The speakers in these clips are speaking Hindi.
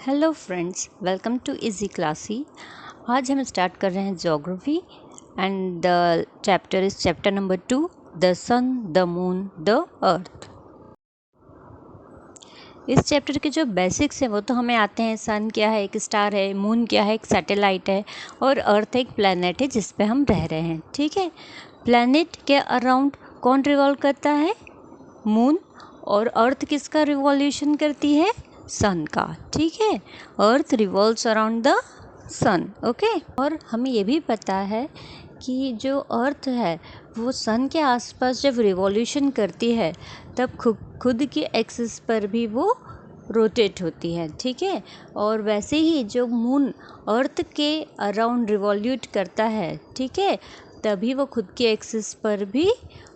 Hello friends, welcome to easy classy. आज हम स्टार्ट कर रहे हैं geography and the chapter is chapter number 2, the sun, the moon, the earth. इस चैप्टर के जो बेसिक्स हैं वो तो हमें आते हैं। सन क्या है, एक स्टार है, मून क्या है, एक सैटेलाइट है, और अर्थ एक प्लैनेट है जिस पे हम रह रहे हैं। ठीक है, प्लैनेट के अराउंड कौन रिवॉल्व करता है? मून। और अर्थ किसका रिवॉल्यूशन करती है? सन का। ठीक है, earth revolves around the sun. Okay, और हमें ये भी पता है कि जो अर्थ है वो सन के आसपास जब रिवॉल्यूशन करती है तब खुद की एक्सिस पर भी वो रोटेट होती है। ठीक है, और वैसे ही जो मून अर्थ के अराउंड रिवॉल्यूट करता है, ठीक है, तभी वो खुद की एक्सिस पर भी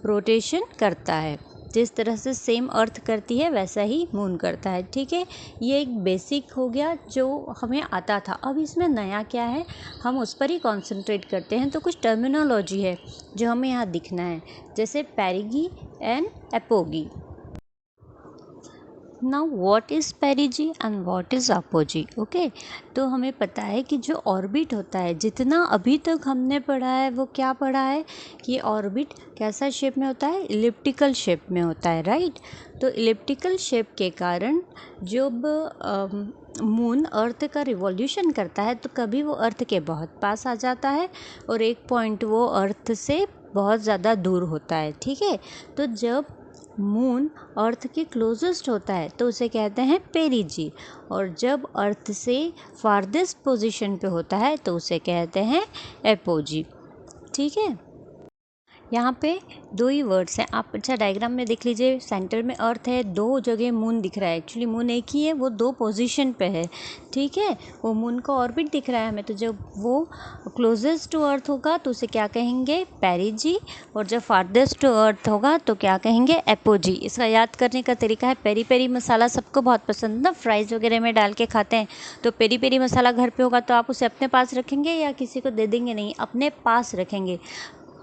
रोटेशन करता है। जिस तरह से सेम अर्थ करती है वैसा ही मून करता है। ठीक है, ये एक बेसिक हो गया जो हमें आता था। अब इसमें नया क्या है हम उस पर ही कॉन्सेंट्रेट करते हैं। तो कुछ टर्मिनोलॉजी है जो हमें यहाँ दिखना है, जैसे perigee and apogee. Now what is पेरिजी and what is apogee? Okay, तो हमें पता है कि जो ऑर्बिट होता है, जितना अभी तक हमने पढ़ा है वो क्या पढ़ा है कि ऑर्बिट कैसा शेप में होता है? इलिप्टिकल शेप में होता है, राइट। तो इलिप्टिकल शेप के कारण जब मून अर्थ का रिवॉल्यूशन करता है तो कभी वो अर्थ के बहुत पास आ जाता है और एक पॉइंट वो अर्थ से बहुत ज़्यादा दूर होता है। ठीक है, तो जब मून अर्थ के क्लोजेस्ट होता है तो उसे कहते हैं पेरिजी, और जब अर्थ से फारदेस्ट पोजीशन पे होता है तो उसे कहते हैं एपोजी। ठीक है, यहाँ पे दो ही वर्ड्स हैं। आप अच्छा डायग्राम में देख लीजिए, सेंटर में अर्थ है, दो जगह मून दिख रहा है। एक्चुअली मून एक ही है, वो दो पोजीशन पे है। ठीक है, वो मून का ऑर्बिट दिख रहा है हमें। तो जब वो क्लोजेस्ट टू अर्थ होगा तो उसे क्या कहेंगे? पेरिजी, और जब फारदेस्ट टू अर्थ होगा तो क्या कहेंगे? एपोजी। इसका याद करने का तरीका है, पेरी पेरी मसाला सबको बहुत पसंद ना, फ्राइज़ वगैरह में डाल के खाते हैं। तो पेरी पेरी मसाला घर पे होगा तो आप उसे अपने पास रखेंगे या किसी को दे देंगे? नहीं, अपने पास रखेंगे।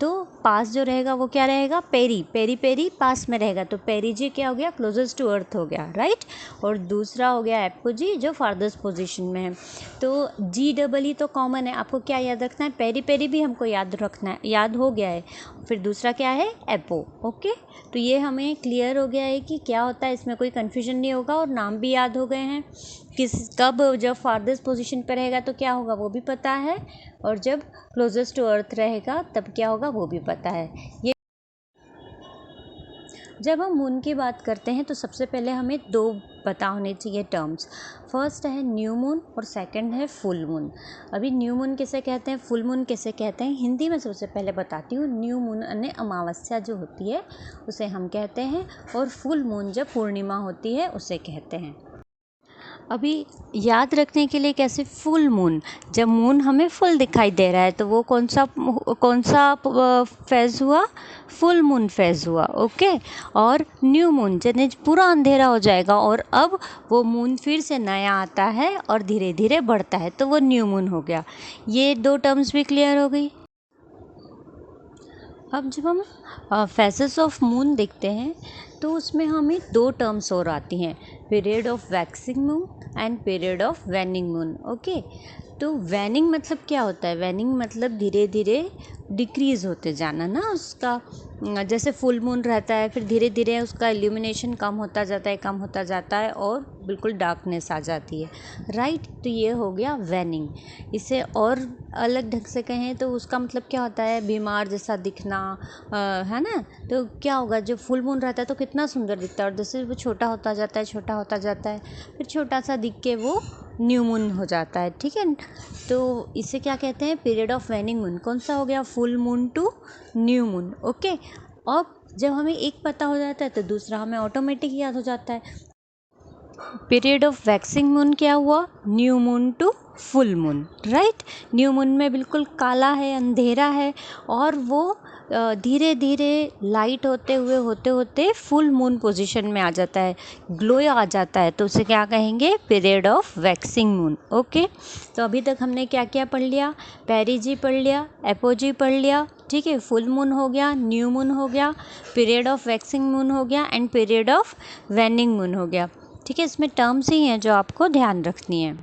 तो पास जो रहेगा वो क्या रहेगा? पेरी पेरी पेरी पास में रहेगा। तो पेरीजी क्या हो गया? क्लोजेस्ट टू अर्थ हो गया, राइट। और दूसरा हो गया एपोजी जो फारदेस्ट पोजीशन में है। तो जी डबल ई तो कॉमन है, आपको क्या याद रखना है? पेरी पेरी भी हमको याद रखना है, याद हो गया है। फिर दूसरा क्या है? एपो। ओके, तो ये हमें क्लियर हो गया है कि क्या होता है, इसमें कोई कन्फ्यूजन नहीं होगा, और नाम भी याद हो गए हैं। कब जब फारदेस्ट पोजीशन पर रहेगा तो क्या होगा वो भी पता है, और जब क्लोजेस्ट टू अर्थ रहेगा तब क्या होगा वो भी पता है। ये जब हम मून की बात करते हैं तो सबसे पहले हमें दो पता होने चाहिए टर्म्स। फर्स्ट है न्यू मून और सेकंड है फुल मून। अभी न्यू मून किसे कहते हैं, फुल मून किसे कहते हैं, हिंदी में सबसे पहले बताती हूँ। न्यू मून यानी अमावस्या जो होती है उसे हम कहते हैं, और फुल मून जब पूर्णिमा होती है उसे कहते हैं। अभी याद रखने के लिए कैसे? फुल मून, जब मून हमें फुल दिखाई दे रहा है तो वो कौन सा फेज़ हुआ? फुल मून फेज़ हुआ। ओके, और न्यू मून जब पूरा अंधेरा हो जाएगा और अब वो मून फिर से नया आता है और धीरे धीरे बढ़ता है तो वो न्यू मून हो गया। ये दो टर्म्स भी क्लियर हो गई। अब जब हम फेसेस ऑफ मून देखते हैं तो उसमें हमें दो टर्म्स और आती हैं, period of waxing moon and period of waning moon. Okay, तो वैनिंग मतलब क्या होता है? वैनिंग मतलब धीरे धीरे डिक्रीज़ होते जाना ना उसका। जैसे फुल मून रहता है फिर धीरे धीरे उसका इल्यूमिनेशन कम होता जाता है, कम होता जाता है और बिल्कुल डार्कनेस आ जाती है, राइट। तो ये हो गया वैनिंग। इसे और अलग ढंग से कहें तो उसका मतलब क्या होता है? बीमार जैसा दिखना, है ना। तो क्या होगा, जब फुल मून रहता है तो कितना सुंदर दिखता है, और जैसे वो छोटा होता जाता है, छोटा होता जाता है, फिर छोटा सा दिख के वो न्यू मून हो जाता है। ठीक है, तो इसे क्या कहते हैं? Period of waning moon. कौन सा हो गया? Full moon to new moon. Okay, अब जब हमें एक पता हो जाता है तो दूसरा हमें ऑटोमेटिक याद हो जाता है। पीरियड ऑफ वैक्सिंग मून क्या हुआ? New moon to full moon, right. New moon में बिल्कुल काला है, अंधेरा है, और वो धीरे धीरे लाइट होते होते फुल मून पोजीशन में आ जाता है, ग्लो आ जाता है, तो उसे क्या कहेंगे? Period of waxing moon. Okay, तो अभी तक हमने क्या क्या पढ़ लिया? पेरिजी पढ़ लिया, एपोजी पढ़ लिया, ठीक है, फुल मून हो गया, न्यू मून हो गया, पीरियड ऑफ वैक्सिंग मून हो गया, and period of waning moon हो गया। ठीक है, इसमें टर्म्स ही हैं जो आपको ध्यान रखनी है।